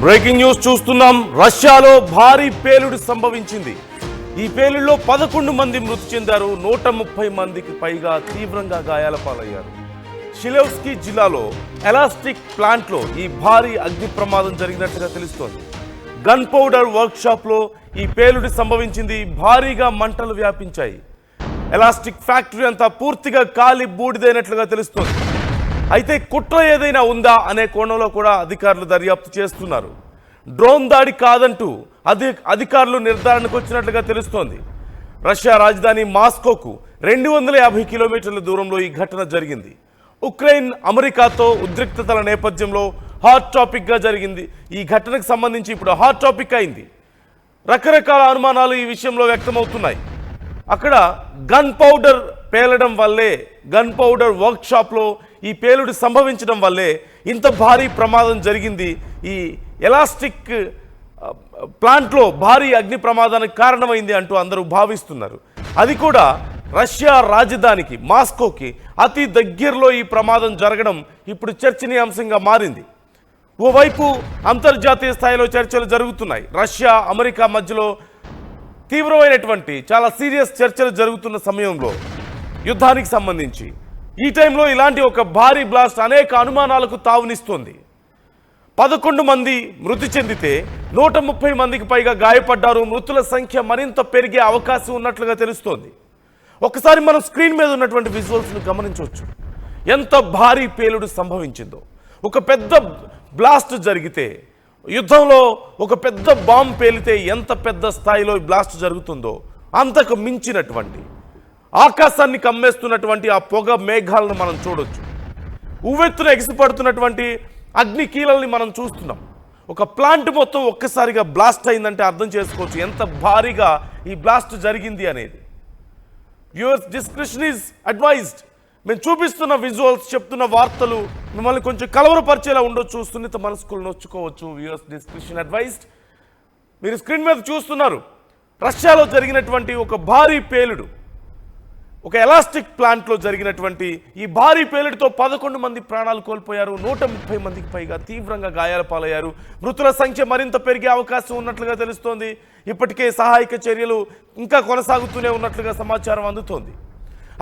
Breaking news చూస్తున్నాం. రష్యాలో భారీ పేలుడు సంభవించింది. ఈ పేలుడులో 11 మంది మృతి చెందారు. 130 మందికి పైగా తీవ్రంగా గాయాల పాలయ్యారు. షిలెవ్స్కీ జిల్లాలో ఎలాస్టిక్ ప్లాంట్లో ఈ భారీ అగ్ని ప్రమాదం జరిగినట్టుగా తెలుస్తోంది. గన్ పౌడర్ వర్క్ షాప్లో ఈ పేలుడు సంభవించింది. భారీగా మంటలు వ్యాపించాయి. ఎలాస్టిక్ ఫ్యాక్టరీ అంతా పూర్తిగా కాలి బూడిదైనట్లుగా తెలుస్తోంది. అయితే కుట్ర ఏదైనా ఉందా అనే కోణంలో కూడా అధికారులు దర్యాప్తు చేస్తున్నారు. డ్రోన్ దాడి కాదంటూ అధికారులు నిర్ధారణకు వచ్చినట్లుగా తెలుస్తోంది. రష్యా రాజధాని మాస్కోకు 250 కిలోమీటర్ల దూరంలో ఈ ఘటన జరిగింది. ఉక్రెయిన్ అమెరికాతో ఉద్రిక్తతల నేపథ్యంలో హాట్ టాపిక్గా జరిగింది. ఈ ఘటనకు సంబంధించి ఇప్పుడు హాట్ టాపిక్ అయింది. రకరకాల అనుమానాలు ఈ విషయంలో వ్యక్తమవుతున్నాయి. అక్కడ గన్ పౌడర్ పేలడం వల్లే, గన్ పౌడర్ వర్క్ షాప్లో ఈ పేలుడు సంభవించడం వల్లే ఇంత భారీ ప్రమాదం జరిగింది. ఈ ఎలాస్టిక్ ప్లాంట్లో భారీ అగ్ని ప్రమాదానికి కారణమైంది అంటూ అందరూ భావిస్తున్నారు. అది కూడా రష్యా రాజధానికి మాస్కోకి అతి దగ్గరలో ఈ ప్రమాదం జరగడం ఇప్పుడు చర్చనీయాంశంగా మారింది. ఓవైపు అంతర్జాతీయ స్థాయిలో చర్చలు జరుగుతున్నాయి. రష్యా అమెరికా మధ్యలో తీవ్రమైనటువంటి చాలా సీరియస్ చర్చలు జరుగుతున్న సమయంలో యుద్ధానికి సంబంధించి ఈ టైంలో ఇలాంటి ఒక భారీ బ్లాస్ట్ అనేక అనుమానాలకు తావునిస్తోంది. 11 మంది మృతి చెందితే 130 మందికి పైగా గాయపడ్డారు. మృతుల సంఖ్య మరింత పెరిగే అవకాశం ఉన్నట్లుగా తెలుస్తోంది. ఒకసారి మనం స్క్రీన్ మీద ఉన్నటువంటి విజువల్స్ను గమనించవచ్చు. ఎంత భారీ పేలుడు సంభవించిందో. ఒక పెద్ద బ్లాస్ట్ జరిగితే, యుద్ధంలో ఒక పెద్ద బాంబు పేలితే ఎంత పెద్ద స్థాయిలో బ్లాస్ట్ జరుగుతుందో అంతకు మించినటువంటి ఆకాశాన్ని కమ్మేస్తున్నటువంటి ఆ పొగ మేఘాలను మనం చూడొచ్చు. ఉవ్వెత్తున ఎగిసిపడుతున్నటువంటి అగ్ని కీలల్ని మనం చూస్తున్నాం. ఒక ప్లాంట్ మొత్తం ఒక్కసారిగా బ్లాస్ట్ అయిందంటే అర్థం చేసుకోవచ్చు ఎంత భారీగా ఈ బ్లాస్ట్ జరిగింది అనేది. Viewers description is advised. మేము చూపిస్తున్న విజువల్స్, చెప్తున్న వార్తలు మిమ్మల్ని కొంచెం కలవరపరిచేలా ఉండొచ్చు. సున్నిత మనస్కులు నొచ్చుకోవచ్చు. Viewers description advised. మీరు స్క్రీన్ మీద చూస్తున్నారు రష్యాలో జరిగినటువంటి ఒక భారీ పేలుడు, ఒక ఎలాస్టిక్ ప్లాంట్లో జరిగినటువంటి ఈ భారీ పేలుడుతో 11 మంది ప్రాణాలు కోల్పోయారు. 130 మందికి పైగా తీవ్రంగా గాయాల పాలయ్యారు. మృతుల సంఖ్య మరింత పెరిగే అవకాశం ఉన్నట్లుగా తెలుస్తోంది. ఇప్పటికే సహాయక చర్యలు ఇంకా కొనసాగుతూనే ఉన్నట్లుగా సమాచారం అందుతోంది.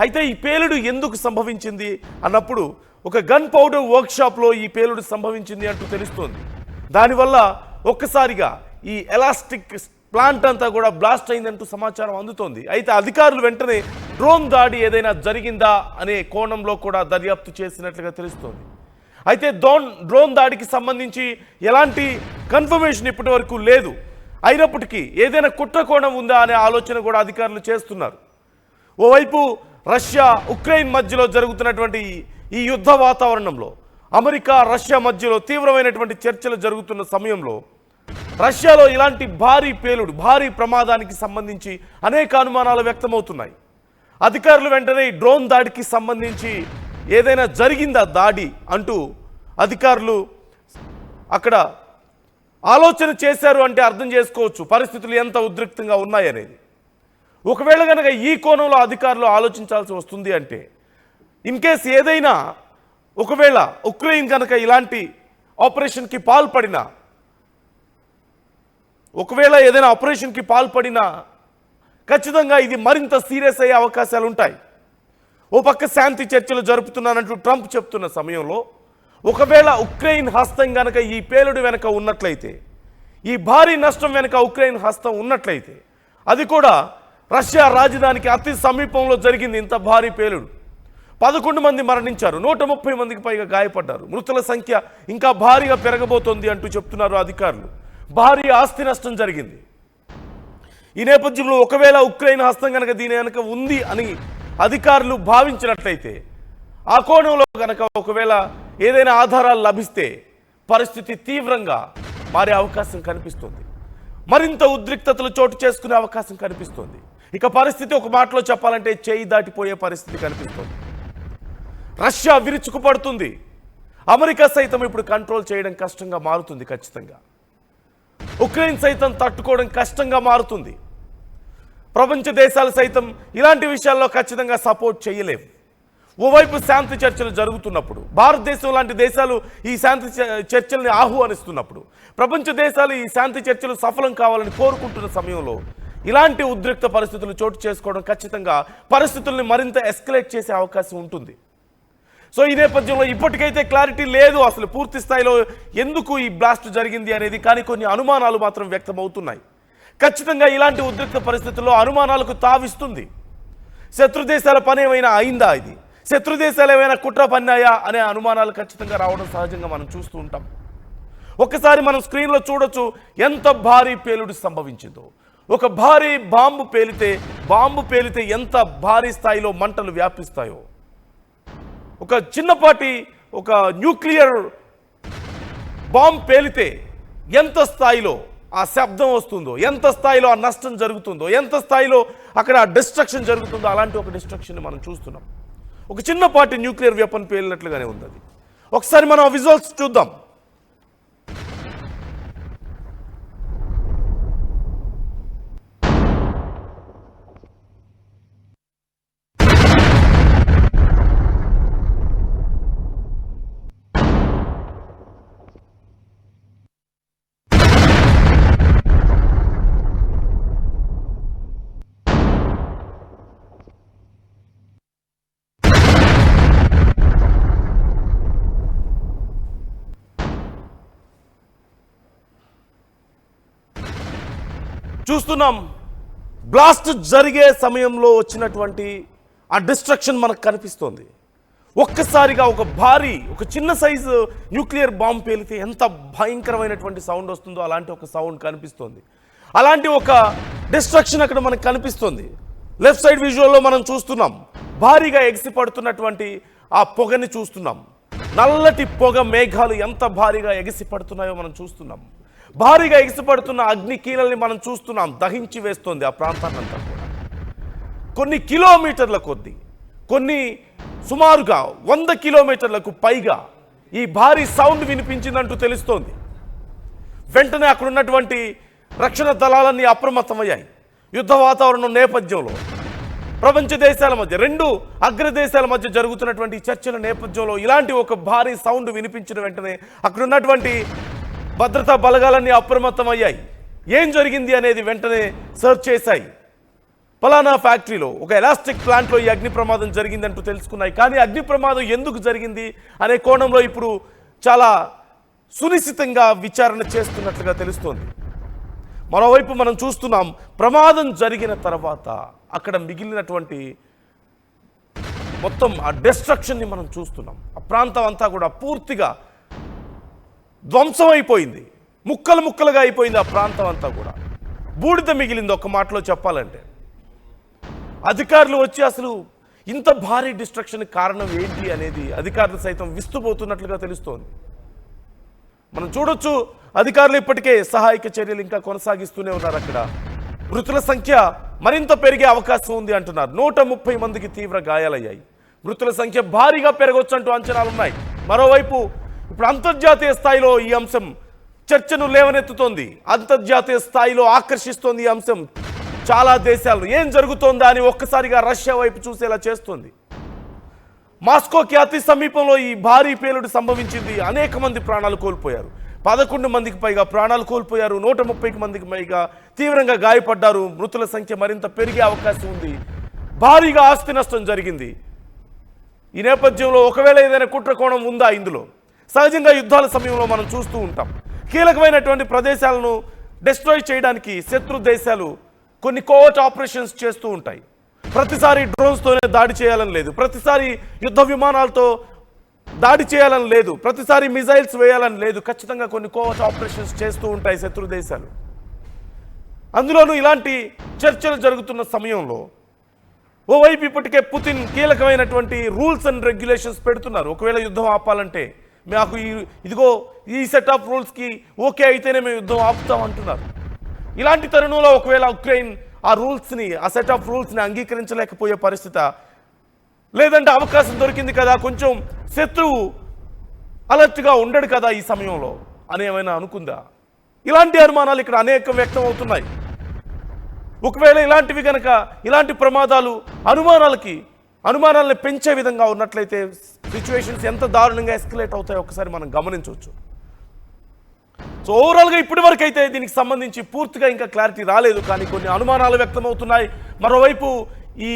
అయితే ఈ పేలుడు ఎందుకు సంభవించింది అన్నప్పుడు ఒక గన్ పౌడర్ వర్క్ షాప్లో ఈ పేలుడు సంభవించింది అంటూ తెలుస్తోంది. దానివల్ల ఒక్కసారిగా ఈ ఎలాస్టిక్ ప్లాంట్ అంతా కూడా బ్లాస్ట్ అయిందంటూ సమాచారం అందుతోంది. అయితే అధికారులు వెంటనే డ్రోన్ దాడి ఏదైనా జరిగిందా అనే కోణంలో కూడా దర్యాప్తు చేసినట్లుగా తెలుస్తోంది. అయితే డ్రోన్ దాడికి సంబంధించి ఎలాంటి కన్ఫర్మేషన్ ఇప్పటి వరకు లేదు. అయినప్పటికీ ఏదైనా కుట్ర కోణం ఉందా అనే ఆలోచన కూడా అధికారులు చేస్తున్నారు. ఓవైపు రష్యా ఉక్రెయిన్ మధ్యలో జరుగుతున్నటువంటి ఈ యుద్ధ వాతావరణంలో అమెరికా రష్యా మధ్యలో తీవ్రమైనటువంటి చర్చలు జరుగుతున్న సమయంలో రష్యాలో ఇలాంటి భారీ పేలుడు, భారీ ప్రమాదానికి సంబంధించి అనేక అనుమానాలు వ్యక్తమవుతున్నాయి. అధికారులు వెంటనే డ్రోన్ దాడికి సంబంధించి ఏదైనా జరిగిందా దాడి అంటూ అధికారులు అక్కడ ఆలోచన చేశారు అంటే అర్థం చేసుకోవచ్చు పరిస్థితులు ఎంత ఉద్రిక్తంగా ఉన్నాయనేది. ఒకవేళ కనుక ఈ కోణంలో అధికారులు ఆలోచించాల్సి వస్తుంది అంటే ఇన్ కేస్ ఏదైనా ఒకవేళ ఉక్రెయిన్ కనుక ఇలాంటి ఆపరేషన్కి పాల్పడినా, ఒకవేళ ఏదైనా ఆపరేషన్కి పాల్పడినా ఖచ్చితంగా ఇది మరింత సీరియస్ అయ్యే అవకాశాలు ఉంటాయి. ఓ పక్క శాంతి చర్చలు జరుపుతున్నానంటూ ట్రంప్ చెప్తున్న సమయంలో ఒకవేళ ఉక్రెయిన్ హస్తం కనుక ఈ పేలుడు వెనక ఉన్నట్లయితే, ఈ భారీ నష్టం వెనక ఉక్రెయిన్ హస్తం ఉన్నట్లయితే, అది కూడా రష్యా రాజధానికి అతి సమీపంలో జరిగింది. ఇంత భారీ పేలుడు 11 మంది మరణించారు. 130 మందికి పైగా గాయపడ్డారు. మృతుల సంఖ్య ఇంకా భారీగా పెరగబోతోంది అంటూ చెప్తున్నారు అధికారులు. భారీ ఆస్తి నష్టం జరిగింది. ఈ నేపథ్యంలో ఒకవేళ ఉక్రెయిన్ హస్తం కనుక దీని వెనక ఉంది అని అధికారులు భావించినట్లయితే, ఆ కోణంలో కనుక ఒకవేళ ఏదైనా ఆధారాలు లభిస్తే పరిస్థితి తీవ్రంగా మారే అవకాశం కనిపిస్తుంది. మరింత ఉద్రిక్తతలు చోటు చేసుకునే అవకాశం కనిపిస్తుంది. ఇక పరిస్థితి ఒక మాటలో చెప్పాలంటే చేయి దాటిపోయే పరిస్థితి కనిపిస్తుంది. రష్యా విరుచుకుపడుతుంది. అమెరికా సైతం ఇప్పుడు కంట్రోల్ చేయడం కష్టంగా మారుతుంది. ఖచ్చితంగా ఉక్రెయిన్ సైతం తట్టుకోవడం కష్టంగా మారుతుంది. ప్రపంచ దేశాలు సైతం ఇలాంటి విషయాల్లో ఖచ్చితంగా సపోర్ట్ చేయలేవు. ఓవైపు శాంతి చర్చలు జరుగుతున్నప్పుడు, భారతదేశం లాంటి దేశాలు ఈ శాంతి చర్చల్ని ఆహ్వానిస్తున్నప్పుడు, ప్రపంచ దేశాలు ఈ శాంతి చర్చలు సఫలం కావాలని కోరుకుంటున్న సమయంలో ఇలాంటి ఉద్రిక్త పరిస్థితులు చోటు చేసుకోవడం ఖచ్చితంగా పరిస్థితుల్ని మరింత ఎస్కలేట్ చేసే అవకాశం ఉంటుంది. సో ఈ నేపథ్యంలో ఇప్పటికైతే క్లారిటీ లేదు అసలు పూర్తి స్థాయిలో ఎందుకు ఈ బ్లాస్ట్ జరిగింది అనేది, కానీ కొన్ని అనుమానాలు మాత్రం వ్యక్తమవుతున్నాయి. ఖచ్చితంగా ఇలాంటి ఉద్రిక్త పరిస్థితుల్లో అనుమానాలకు తావిస్తుంది. శత్రు దేశాల పని ఏమైనా అయిందా, ఇది శత్రు దేశాలు ఏమైనా కుట్ర పన్నాయా అనే అనుమానాలు ఖచ్చితంగా రావడం సహజంగా మనం చూస్తూ ఉంటాం. ఒక్కసారి మనం స్క్రీన్లో చూడొచ్చు ఎంత భారీ పేలుడు సంభవించిందో. ఒక భారీ బాంబు పేలితే ఎంత భారీ స్థాయిలో మంటలు వ్యాపిస్తాయో, ఒక చిన్నపాటి ఒక న్యూక్లియర్ బాంబు పేలితే ఎంత స్థాయిలో ఆ శబ్దం వస్తుందో, ఎంత స్థాయిలో ఆ నష్టం జరుగుతుందో, ఎంత స్థాయిలో అక్కడ డిస్ట్రక్షన్ జరుగుతుందో, అలాంటి ఒక డిస్ట్రక్షన్ మనం చూస్తున్నాం. ఒక చిన్నపాటి న్యూక్లియర్ వెపన్ పేలినట్లుగానే ఉంది అది. ఒకసారి మనం ఆ విజువల్స్ చూద్దాం. చూస్తున్నాం బ్లాస్ట్ జరిగే సమయంలో వచ్చినటువంటి ఆ డిస్ట్రక్షన్ మనకు కనిపిస్తోంది. ఒక్కసారిగా ఒక చిన్న సైజు న్యూక్లియర్ బాంబు పేలితే ఎంత భయంకరమైనటువంటి సౌండ్ వస్తుందో అలాంటి ఒక సౌండ్ కనిపిస్తోంది. అలాంటి ఒక డిస్ట్రక్షన్ అక్కడ మనకు కనిపిస్తుంది. లెఫ్ట్ సైడ్ విజువల్లో మనం చూస్తున్నాం భారీగా ఎగిసిపడుతున్నటువంటి ఆ పొగని చూస్తున్నాం. నల్లటి పొగ మేఘాలు ఎంత భారీగా ఎగిసిపడుతున్నాయో మనం చూస్తున్నాం. భారీగా ఎగిసిపడుతున్న అగ్ని కీలల్ని మనం చూస్తున్నాం. దహించి వేస్తోంది ఆ ప్రాంతాన్నంతా కూడా. కొన్ని కిలోమీటర్ల కొద్దీ, కొన్ని సుమారుగా 100 కిలోమీటర్లకు పైగా ఈ భారీ సౌండ్ వినిపించిందంటూ తెలుస్తోంది. వెంటనే అక్కడ ఉన్నటువంటి రక్షణ దళాలన్నీ అప్రమత్తమయ్యాయి. యుద్ధ వాతావరణం నేపథ్యంలో ప్రపంచ దేశాల మధ్య, 2 అగ్రదేశాల మధ్య జరుగుతున్నటువంటి చర్చల నేపథ్యంలో ఇలాంటి ఒక భారీ సౌండ్ వినిపించిన వెంటనే అక్కడ ఉన్నటువంటి భద్రతా బలగాలన్నీ అప్రమత్తమయ్యాయి. ఏం జరిగింది అనేది వెంటనే సర్చ్ చేశాయి. పలానా ఫ్యాక్టరీలో ఒక ఎలాస్టిక్ ప్లాంట్లో ఈ అగ్ని ప్రమాదం జరిగిందంటూ తెలుసుకున్నాయి. కానీ అగ్ని ప్రమాదం ఎందుకు జరిగింది అనే కోణంలో ఇప్పుడు చాలా సునిశ్చితంగా విచారణ చేస్తున్నట్లుగా తెలుస్తోంది. మరోవైపు మనం చూస్తున్నాం ప్రమాదం జరిగిన తర్వాత అక్కడ మిగిలినటువంటి మొత్తం ఆ డిస్ట్రక్షన్ని మనం చూస్తున్నాం. ఆ ప్రాంతం అంతా కూడా పూర్తిగా ధ్వంసం అయిపోయింది. ముక్కలు ముక్కలుగా అయిపోయింది. ఆ ప్రాంతం అంతా కూడా బూడిద మిగిలింది. ఒక మాటలో చెప్పాలంటే అధికారులు వచ్చి అసలు ఇంత భారీ డిస్ట్రక్షన్ కారణం ఏంటి అనేది అధికారులు సైతం విస్తుపోతున్నట్లుగా తెలుస్తోంది. మనం చూడొచ్చు అధికారులు ఇప్పటికే సహాయక చర్యలు ఇంకా కొనసాగిస్తూనే ఉన్నారు. అక్కడ మృతుల సంఖ్య మరింత పెరిగే అవకాశం ఉంది అంటున్నారు. 130 మందికి తీవ్ర గాయాలయ్యాయి. మృతుల సంఖ్య భారీగా పెరగొచ్చు అంటూ అంచనాలున్నాయి. మరోవైపు ఇప్పుడు అంతర్జాతీయ స్థాయిలో ఈ అంశం చర్చను లేవనెత్తుతోంది. అంతర్జాతీయ స్థాయిలో ఆకర్షిస్తోంది ఈ అంశం. చాలా దేశాలు ఏం జరుగుతోందా అని ఒక్కసారిగా రష్యా వైపు చూసేలా చేస్తోంది. మాస్కోకి అతి సమీపంలో ఈ భారీ పేలుడు సంభవించింది. అనేక మంది ప్రాణాలు కోల్పోయారు. 11 మందికి పైగా ప్రాణాలు కోల్పోయారు. 130 మందికి పైగా తీవ్రంగా గాయపడ్డారు. మృతుల సంఖ్య మరింత పెరిగే అవకాశం ఉంది. భారీగా ఆస్తి నష్టం జరిగింది. ఈ నేపథ్యంలో ఒకవేళ ఏదైనా కుట్ర కోణం ఉందా ఇందులో? సహజంగా యుద్ధాల సమయంలో మనం చూస్తూ ఉంటాం కీలకమైనటువంటి ప్రదేశాలను డిస్ట్రాయ్ చేయడానికి శత్రు దేశాలు కొన్ని కోవర్ట్ ఆపరేషన్స్ చేస్తూ ఉంటాయి. ప్రతిసారి డ్రోన్స్తోనే దాడి చేయాలని లేదు, ప్రతిసారి యుద్ధ విమానాలతో దాడి చేయాలని లేదు, ప్రతిసారి మిజైల్స్ వేయాలని లేదు. ఖచ్చితంగా కొన్ని కోవర్ట్ ఆపరేషన్స్ చేస్తూ ఉంటాయి శత్రు దేశాలు. అందులోనూ ఇలాంటి చర్చలు జరుగుతున్న సమయంలో ఓవైపు ఇప్పటికే పుతిన్ కీలకమైనటువంటి రూల్స్ అండ్ రెగ్యులేషన్స్ పెడుతున్నారు. ఒకవేళ యుద్ధం ఆపాలంటే మాకు ఇదిగో ఈ సెట్ ఆఫ్ రూల్స్కి ఓకే అయితేనే మేము యుద్ధం ఆపుతాం అంటున్నారు. ఇలాంటి తరుణంలో ఒకవేళ ఉక్రెయిన్ ఆ రూల్స్ని, ఆ సెట్ ఆఫ్ రూల్స్ని అంగీకరించలేకపోయే పరిస్థితి, లేదంటే అవకాశం దొరికింది కదా, కొంచెం శత్రువు అలర్ట్గా ఉండడు కదా ఈ సమయంలో అని ఏమైనా అనుకుందా? ఇలాంటి అనుమానాలు ఇక్కడ అనేకం వ్యక్తం అవుతున్నాయి. ఒకవేళ ఇలాంటివి కనుక, ఇలాంటి ప్రమాదాలు అనుమానాలను పెంచే విధంగా ఉన్నట్లయితే సిచ్యువేషన్స్ ఎంత దారుణంగా ఎస్కలేట్ అవుతాయో ఒకసారి మనం గమనించవచ్చు. సో ఓవరాల్గా ఇప్పటి వరకు అయితే దీనికి సంబంధించి పూర్తిగా ఇంకా క్లారిటీ రాలేదు, కానీ కొన్ని అనుమానాలు వ్యక్తమవుతున్నాయి. మరోవైపు ఈ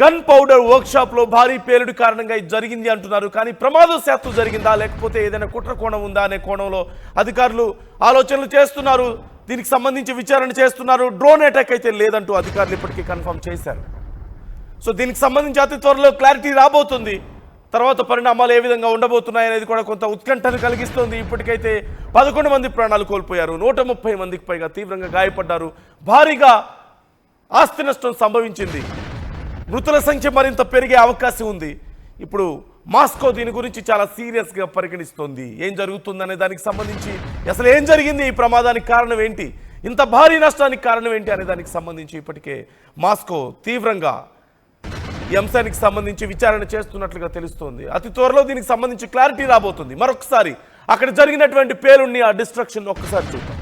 గన్ పౌడర్ వర్క్షాప్లో భారీ పేలుడు కారణంగా ఇది జరిగింది అంటున్నారు. కానీ ప్రమాదవశాత్తు జరిగిందా లేకపోతే ఏదైనా కుట్ర కోణం ఉందా అనే కోణంలో అధికారులు ఆలోచనలు చేస్తున్నారు. దీనికి సంబంధించి విచారణ చేస్తున్నారు. డ్రోన్ అటాక్ అయితే లేదంటూ అధికారులు ఇప్పటికీ కన్ఫర్మ్ చేశారు. సో దీనికి సంబంధించి అతి త్వరలో క్లారిటీ రాబోతుంది. తర్వాత పరిణామాలు ఏ విధంగా ఉండబోతున్నాయి అనేది కూడా కొంత ఉత్కంఠను కలిగిస్తుంది. ఇప్పటికైతే 11 మంది ప్రాణాలు కోల్పోయారు, 130 మందికి పైగా తీవ్రంగా గాయపడ్డారు, భారీగా ఆస్తి నష్టం సంభవించింది, మృతుల సంఖ్య మరింత పెరిగే అవకాశం ఉంది. ఇప్పుడు మాస్కో దీని గురించి చాలా సీరియస్గా పరిగణిస్తోంది. ఏం జరుగుతుందనే దానికి సంబంధించి అసలు ఏం జరిగింది, ఈ ప్రమాదానికి కారణం ఏంటి, ఇంత భారీ నష్టానికి కారణం ఏంటి అనే దానికి సంబంధించి ఇప్పటికే మాస్కో తీవ్రంగా ఈ అంశానికి సంబంధించి విచారణ చేస్తున్నట్లుగా తెలుస్తోంది. అతి త్వరలో దీనికి సంబంధించి క్లారిటీ రాబోతుంది. మరొకసారి అక్కడ జరిగినటువంటి పేలుణ్ణి, ఆ డిస్ట్రక్షన్ ఒక్కసారి చూద్దాం.